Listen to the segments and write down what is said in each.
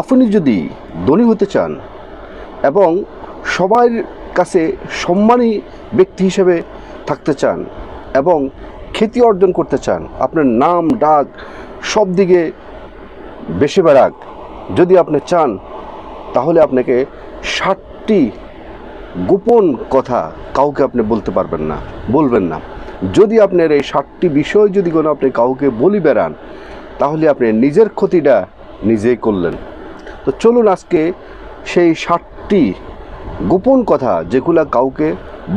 আপনি যদি ধনী হতে চান এবং সবার কাছে সম্মানী ব্যক্তি হিসেবে থাকতে চান এবং খ্যাতি অর্জন করতে চান, আপনার নাম ডাক সব দিকে বেশি বেড়াক যদি আপনি চান, তাহলে আপনাকে 60টি গোপন কথা কাউকে আপনি বলতে পারবেন না, বলবেন না। যদি আপনার এই 60টি বিষয় যদি কোনো আপনি কাউকে বলি বেড়ান, তাহলে আপনি নিজের ক্ষতিটা নিজেই করলেন। তো চলুন আজকে সেই 60টি গোপন কথা যেগুলো কাউকে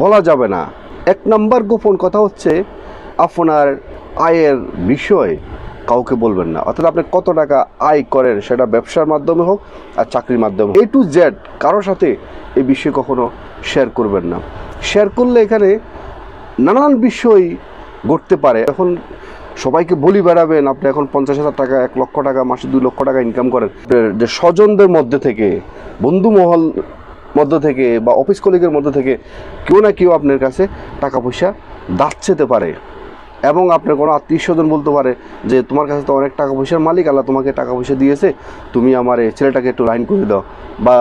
বলা যাবে না। 1 নম্বর গোপন কথা হচ্ছে আপনার আয়ের বিষয় কাউকে বলবেন না। অর্থাৎ আপনি কত টাকা আয় করেন, সেটা ব্যবসার মাধ্যমে হোক আর চাকরির মাধ্যমে, A to Z কারোর সাথে এই বিষয়ে কখনো শেয়ার করবেন না। শেয়ার করলে এখানে নানান বিষয় ঘটতে পারে। এখন সবাইকে বলি বেড়াবেন আপনি এখন 50,000 টাকা, 1 লক্ষ টাকা, মাসে 2 লক্ষ টাকা ইনকাম করেন, যে স্বজনদের মধ্যে থেকে, বন্ধু মহল মধ্য থেকে বা অফিস কলিগের মধ্যে থেকে কেউ না কেউ আপনার কাছে টাকা পয়সা দাঁড়াতে পারে এবং আপনার কোনো আত্মীয় স্বজন বলতে পারে যে তোমার কাছে তো অনেক টাকা পয়সার মালিক, আল্লাহ তোমাকে টাকা পয়সা দিয়েছে, তুমি আমার এই ছেলেটাকে একটু লাইন করে দাও। বা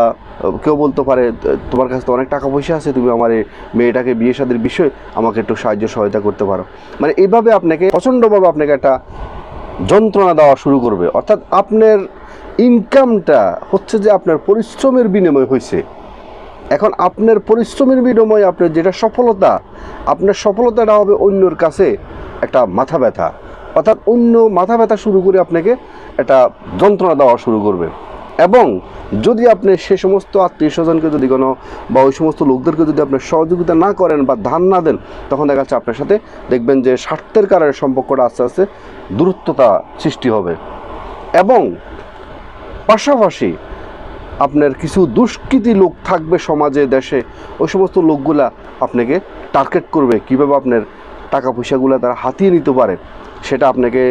কেউ বলতে পারে তোমার কাছে তো অনেক টাকা পয়সা আছে, তুমি আমার এই মেয়েটাকে বিয়ে শাদীর বিষয়ে আমাকে একটু সহায়তা করতে পারো। মানে এইভাবে আপনাকে প্রচণ্ডভাবে আপনাকে একটা যন্ত্রণা দেওয়া শুরু করবে। অর্থাৎ আপনার ইনকামটা হচ্ছে যে আপনার পরিশ্রমের বিনিময় হয়েছে। এখন আপনার পরিশ্রমের বিনিময়ে আপনার যেটা সফলতা, আপনার সফলতাটা হবে অন্যর কাছে একটা মাথা ব্যথা। অর্থাৎ অন্য মাথা ব্যথা শুরু করে আপনাকে একটা যন্ত্রণা দেওয়া শুরু করবে। এবং যদি আপনি সে সমস্ত আত্মীয় স্বজনকে যদি কোনো বা ওই সমস্ত লোকদেরকে যদি আপনি সহযোগিতা না করেন বা ধান না দেন, তখন দেখা যাচ্ছে আপনার সাথে দেখবেন যে স্বার্থের কারণে সম্পর্কটা আস্তে আস্তে দূরত্বতা সৃষ্টি হবে। এবং পাশাপাশি আপনার কিছু দুষ্কৃতী লোক থাকবে সমাজে, দেশে, ওই সমস্ত লোকগুলা আপনাকে টার্গেট করবে কীভাবে আপনার টাকা পয়সাগুলো তারা হাতিয়ে নিতে পারে। সেটা আপনাকে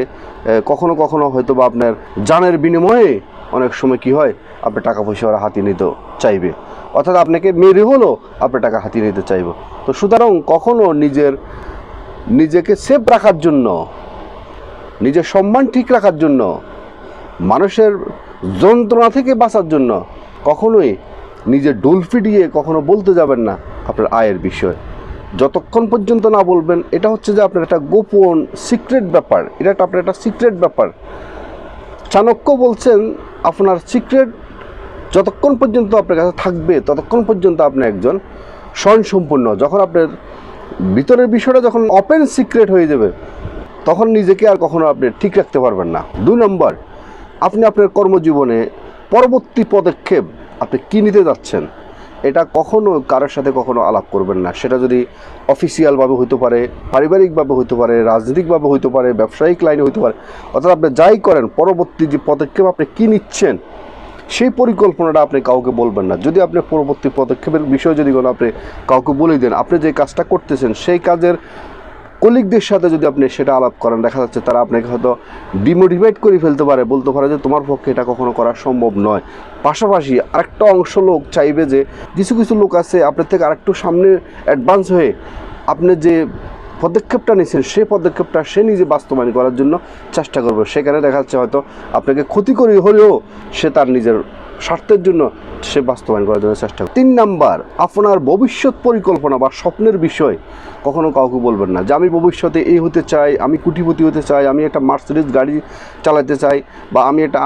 কখনো কখনো হয়তো বা আপনার জানের বিনিময়ে অনেক সময় কি হয়, আপনার টাকা পয়সা ওরা হাতিয়ে নিতে চাইবে। অর্থাৎ আপনাকে মেরে হলেও আপনার টাকা হাতিয়ে নিতে চাইবে। তো সুতরাং কখনো নিজেকে সেফ রাখার জন্য, নিজের সম্মান ঠিক রাখার জন্য, মানুষের যন্ত্রণা থেকে বাঁচার জন্য কখনোই নিজের ডোল ফিটিয়ে কখনো বলতে যাবেন না আপনার আয়ের বিষয়। যতক্ষণ পর্যন্ত না বলবেন, এটা হচ্ছে যে আপনার একটা গোপন সিক্রেট ব্যাপার, এটা আপনার একটা সিক্রেট ব্যাপার। চাণক্য বলছেন আপনার সিক্রেট যতক্ষণ পর্যন্ত আপনার কাছে থাকবে ততক্ষণ পর্যন্ত আপনি একজন স্বয়ংসম্পূর্ণ। যখন আপনার ভিতরের বিষয়টা যখন ওপেন সিক্রেট হয়ে যাবে, তখন নিজেকে আর কখনো আপনি ঠিক রাখতে পারবেন না। 2 নম্বর, আপনি আপনার কর্মজীবনে পরবর্তী পদক্ষেপ আপনি কী নিতে যাচ্ছেন, এটা কখনো কারোর সাথে কখনো আলাপ করবেন না। সেটা যদি অফিসিয়ালভাবে হইতে পারে, পারিবারিকভাবে হইতে পারে, রাজনৈতিকভাবে হইতে পারে, ব্যবসায়িক লাইনে হইতে পারে। অর্থাৎ আপনি যাই করেন, পরবর্তী যে পদক্ষেপ আপনি কী নিচ্ছেন সেই পরিকল্পনাটা আপনি কাউকে বলবেন না। যদি আপনি পরবর্তী পদক্ষেপের বিষয়ে যদি কোনো আপনি কাউকে বলে দেন, আপনি যে কাজটা করতেছেন সেই কাজের কলিগদের সাথে যদি আপনি সেটা আলাপ করেন, দেখা যাচ্ছে তারা আপনাকে হয়তো ডিমোটিভেট করে ফেলতে পারে, বলতে পারে যে তোমার পক্ষে এটা কখনো করা সম্ভব নয়। পাশাপাশি আরেকটা অংশ লোক চাইবে যে কিছু লোক আছে আপনার থেকে আরেকটু সামনে অ্যাডভান্স হয়ে আপনি যে পদক্ষেপটা নিয়েছেন সেই পদক্ষেপটা সে নিজে বাস্তবায়ন করার জন্য চেষ্টা করবে। সেখানে দেখা যাচ্ছে হয়তো আপনাকে ক্ষতি করে হলেও সে তার নিজের স্বার্থের জন্য সে বাস্তবায়ন করার জন্য চেষ্টা করে। 3 নাম্বার, আপনার ভবিষ্যৎ পরিকল্পনা বা স্বপ্নের বিষয় কখনো কাউকে বলবেন না যে আমি ভবিষ্যতে এই হতে চাই, আমি কোটিপতি হতে চাই, আমি একটা মার্সিডিজ গাড়ি চালাতে চাই, বা আমি একটা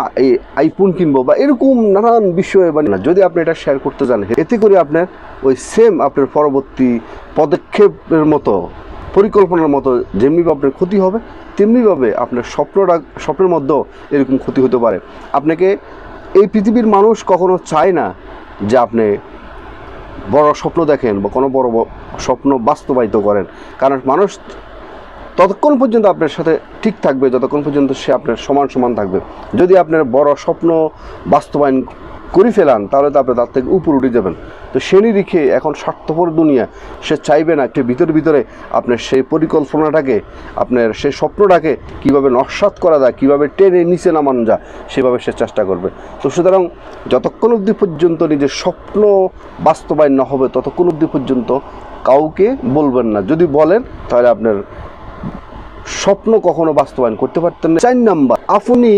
আইফোন কিনবো, বা এরকম নানান বিষয়ে বা না। যদি আপনি এটা শেয়ার করতে জানেন, এতে করে আপনার ওই সেম আপনার পরবর্তী পদক্ষেপের মতো, পরিকল্পনার মতো যেমনিভাবে আপনার ক্ষতি হবে, তেমনিভাবে আপনার স্বপ্নের মধ্যেও এরকম ক্ষতি হতে পারে। আপনাকে এই পৃথিবীর মানুষ কখনো চায় না যে আপনি বড় স্বপ্ন দেখেন বা কোনো বড় স্বপ্ন বাস্তবায়িত করেন। কারণ মানুষ ততক্ষণ পর্যন্ত আপনার সাথে ঠিক থাকবে যতক্ষণ পর্যন্ত সে আপনার সমান থাকবে। যদি আপনার বড় স্বপ্ন বাস্তবায়ন করে ফেলান, তাহলে তো আপনি তার থেকে উপর উঠে যাবেন। তো সে নিরিখে এখন স্বার্থপর দুনিয়া, সে চাইবে না যে ভিতরে আপনার সেই পরিকল্পনাটাকে, আপনার সেই স্বপ্নটাকে কীভাবে নস্যাৎ করা যায়, কীভাবে টেনে নিচে নামানো যায়, সেভাবে সে চেষ্টা করবে। তো সুতরাং যতক্ষণ অবধি পর্যন্ত নিজের স্বপ্ন বাস্তবায়ন না হবে, ততক্ষণ অবধি পর্যন্ত কাউকে বলবেন না। যদি বলেন তাহলে আপনার স্বপ্ন কখনো বাস্তবায়ন করতে পারতেন না। 4 নাম্বার, আপনি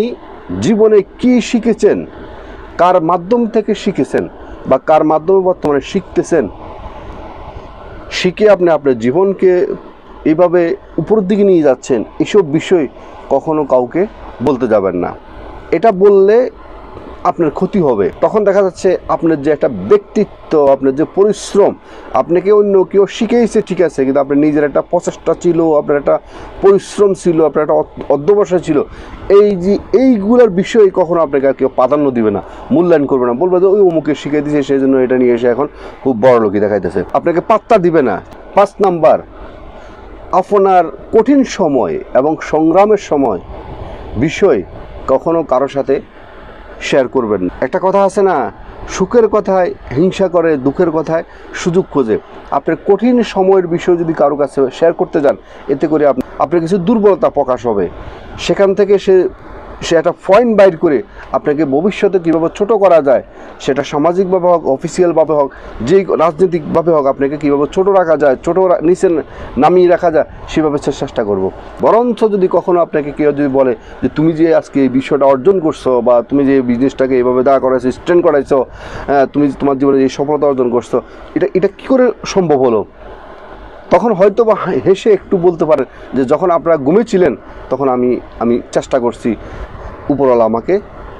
জীবনে কি শিখেছেন কার মাধ্যম থেকে শিখেছেন বা কার মাধ্যমে বর্তমানে শিখতেছেন, শিখে আপনি আপনার জীবনকে এইভাবে উপরের দিকে নিয়ে যাচ্ছেন, এসব বিষয় কখনো কাউকে বলতে যাবেন না। এটা বললে আপনার ক্ষতি হবে। তখন দেখা যাচ্ছে আপনার যে একটা ব্যক্তিত্ব, আপনার যে পরিশ্রম, আপনাকে অন্য কেউ শিখেইছে ঠিক আছে, কিন্তু আপনার নিজের একটা প্রচেষ্টা ছিল, আপনার একটা পরিশ্রম ছিল, আপনার একটা অধ্যবসায় ছিল, এই যে এইগুলোর বিষয়ে কখনো আপনাকে কেউ প্রাধান্য দিবে না, মূল্যায়ন করবে না, বলবে যে ওই অমুকে শিখিয়ে দিয়েছে সেই জন্য এটা নিয়ে এসে এখন খুব বড় লোকই দেখাইতেছে, আপনাকে পাত্তা দিবে না। 5 নাম্বার, আপনার কঠিন সময় এবং সংগ্রামের সময় বিষয় কখনো কারোর সাথে শেয়ার করবেন না। একটা কথা আছে না, সুখের কথায় হিংসা করে, দুঃখের কথায় সুযোগ খোঁজে। আপনার কঠিন সময়ের বিষয় যদি কারো কাছে শেয়ার করতে যান, এতে করে আপনার কিছু দুর্বলতা প্রকাশ হবে। সেখান থেকে সে একটা পয়েন্ট বাইর করে আপনাকে ভবিষ্যতে কীভাবে ছোট করা যায়, সেটা সামাজিকভাবে হোক, অফিসিয়ালভাবে হোক, যেই রাজনৈতিকভাবে হোক, আপনাকে কীভাবে ছোট রাখা যায়, ছোট নিচে নামিয়ে রাখা যায়, সেভাবে চেষ্টা করব। বরঞ্চ যদি কখনো আপনাকে কেউ যদি বলে যে তুমি যে আজকে এই বিষয়টা অর্জন করছো, বা তুমি যে বিজনেসটাকে এইভাবে দাঁড়া করাইছো, স্ট্রেন্ড করাইছো, তুমি তোমার জীবনে এই সফলতা অর্জন করছো, এটা কী করে সম্ভব হলো? তখন হয়তো বা হেসে একটু বলতে পারেন যে যখন আপনারা ঘুমিয়েছিলেন তখন আমি চেষ্টা করছি, উপরওয়ালা আমাকে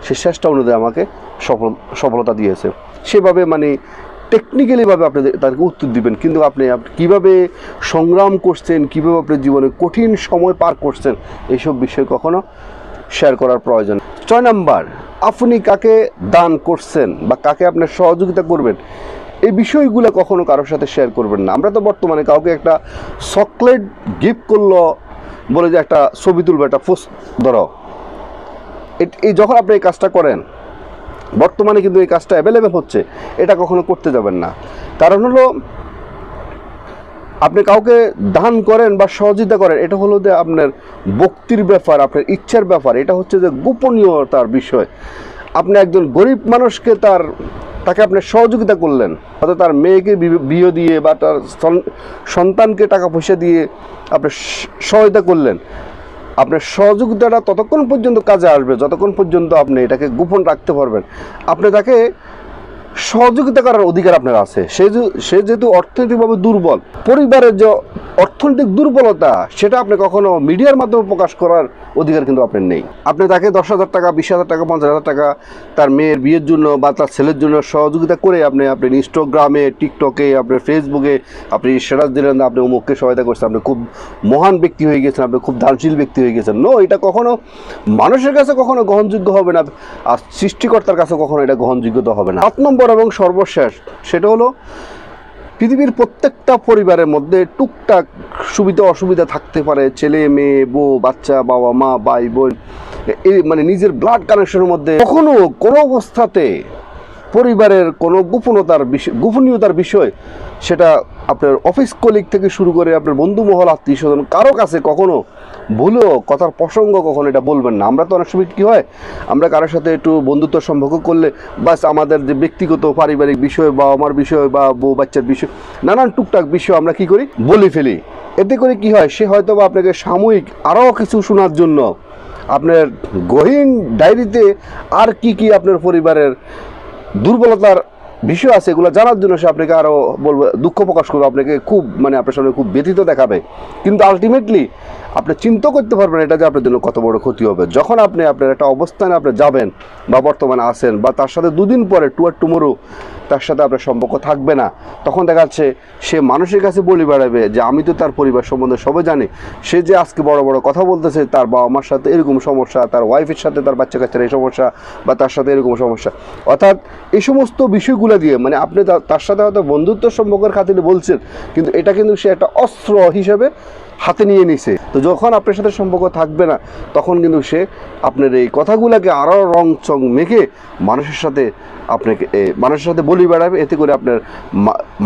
সে চেষ্টা অনুযায়ী আমাকে সফলতা দিয়েছে। সেভাবে মানে টেকনিক্যালিভাবে আপনি তাদেরকে উত্তর দিবেন, কিন্তু আপনি কীভাবে সংগ্রাম করছেন, কীভাবে আপনার জীবনে কঠিন সময় পার করছেন, এইসব বিষয় কখনো শেয়ার করার প্রয়োজন। 6 নাম্বার, আপনি কাকে দান করছেন বা কাকে আপনার সহযোগিতা করবেন, এই বিষয়গুলো কখনো কারোর সাথে শেয়ার করবেন না। আমরা তো বর্তমানে কাউকে একটা চকলেট গিফট করলো বলে যে একটা ছবি তুলবে, একটা পোস্ট ধরো, এই যখন আপনি এই কাজটা করেন, বর্তমানে কিন্তু এই কাজটা অ্যাভেলেবেল হচ্ছে, এটা কখনো করতে যাবেন না। কারণ হলো আপনি কাউকে দান করেন বা সহযোগিতা করেন, এটা হলো যে আপনার ভক্তির ব্যাপার, আপনার ইচ্ছার ব্যাপার, এটা হচ্ছে যে গোপনীয়তার বিষয়। আপনি একজন গরিব মানুষকে তাকে আপনি সহযোগিতা করলেন, হয়তো তার মেয়েকে বিয়ে দিয়ে বা তার সন্তানকে টাকা পয়সা দিয়ে আপনি সহায়তা করলেন। আপনার সহযোগিতাটা ততক্ষণ পর্যন্ত কাজে আসবে যতক্ষণ পর্যন্ত আপনি এটাকে গোপন রাখতে পারবেন। আপনি তাকে সহযোগিতা করার অধিকার আপনার আছে। সে যেহেতু অর্থনৈতিকভাবে দুর্বল, পরিবারের যে অর্থনৈতিক দুর্বলতা সেটা আপনি কখনো মিডিয়ার মাধ্যমে প্রকাশ করার অধিকার কিন্তু আপনার নেই। আপনি তাকে 10,000 টাকা, 20,000 টাকা, 50,000 টাকা তার মেয়ের বিয়ের জন্য বা তার ছেলের জন্য সহযোগিতা করে আপনি ইনস্টাগ্রামে, টিকটকে, আপনার ফেসবুকে আপনি স্ট্যাটাস দিলেন, আপনি অমুককে সহায়তা করছেন, আপনি খুব মহান ব্যক্তি হয়ে গেছেন, আপনি খুব দানশীল ব্যক্তি হয়ে গেছেন। নো, এটা কখনো মানুষের কাছে কখনো গ্রহণযোগ্য হবে না, আর সৃষ্টিকর্তার কাছে কখনো এটা গ্রহণযোগ্যতা হবে না। 7 নম্বর এবং সর্বশেষ, সেটা হলো পৃথিবীর প্রত্যেকটা পরিবারের মধ্যে টুকটাক সুবিধা অসুবিধা থাকতে পারে। ছেলে, মেয়ে, বউ, বাচ্চা, বাবা মা, ভাই বোন, এই নিজের ব্লাড কানেকশনের মধ্যে কখনো কোনো অবস্থাতে পরিবারের কোনো গোপনীয়তার বিষয়, সেটা আপনার অফিস কলিগ থেকে শুরু করে আপনার বন্ধু মহল, আত্মীয় স্বজন, কারো কাছে কখনো ভুলেও কথার প্রসঙ্গ কখনো এটা বলবেন না। আমরা তো অনেক সময় কী হয়, আমরা কারোর সাথে একটু বন্ধুত্ব সম্পর্ক করলে বাস আমাদের যে ব্যক্তিগত পারিবারিক বিষয় বা আমার বিষয় বা বউ বাচ্চার বিষয়, নানান টুকটাক বিষয় আমরা কি করি, বলে ফেলি। এতে করে কি হয়, সে হয়তো বা আপনাকে সাময়িক আরও কিছু শোনার জন্য আপনার গহীন ডায়েরিতে আর কি আপনার পরিবারের দুর্বলতার বিষয় আছে এগুলো জানার জন্য সে আপনাকে আরও বলবে, দুঃখ প্রকাশ করবে, আপনাকে খুব আপনার সামনে খুব ব্যথিত দেখাবে। কিন্তু আলটিমেটলি আপনি চিন্তা করতে পারবেন এটা যে আপনার জন্য কত বড় ক্ষতি হবে। যখন আপনার একটা অবস্থানে আপনি যাবেন বা বর্তমানে আসেন, বা তার সাথে 2 দিন পরে টুমোরো তার সাথে আপনার সম্পর্ক থাকবে না, তখন দেখা যাচ্ছে সে মানুষের কাছে বলে বেড়াবে যে আমি তো তার পরিবার সম্বন্ধে সবাই জানি, সে যে আজকে বড় বড় কথা বলতেছে, তার বাবা মার সাথে এরকম সমস্যা, তার ওয়াইফের সাথে তার বাচ্চা কাচ্চার এই সমস্যা, বা তার সাথে এরকম সমস্যা। অর্থাৎ এই সমস্ত বিষয়গুলো দিয়ে আপনি তার সাথে হয়তো বন্ধুত্ব সম্পর্কের খাতিরে বলছেন, কিন্তু এটা কিন্তু সে একটা অস্ত্র হিসেবে হাতে নিয়ে নিছে। তো যখন আপনার সাথে সম্পর্ক থাকবে না, তখন কিন্তু সে আপনার এই কথাগুলোকে আরও রং চং মেখে মানুষের সাথে বলি বেড়াবে। এতে করে আপনার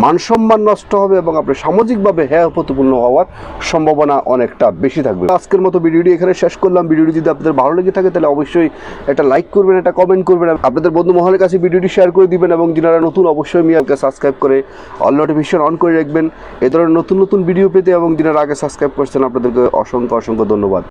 মান সম্মান নষ্ট হবে এবং আপনার সামাজিকভাবে প্রতিপূর্ণ হওয়ার সম্ভাবনা অনেকটা বেশি থাকবে। আজকের মতো ভিডিওটি এখানে শেষ করলাম। ভিডিওটি যদি আপনাদের ভালো লেগে থাকে তাহলে অবশ্যই একটা লাইক করবেন, একটা কমেন্ট করবেন, আপনাদের বন্ধু মহলের কাছে ভিডিওটি শেয়ার করে দিবেন, এবং যারা নতুন অবশ্যই মিয়াকে সাবস্ক্রাইব করে অল নোটিফিকেশন অন করে রাখবেন এ ধরনের নতুন ভিডিও পেতে। এবং যারা আগে সাবস্ক্রাইব করছেন আপনাদেরকে অসংখ্য ধন্যবাদ।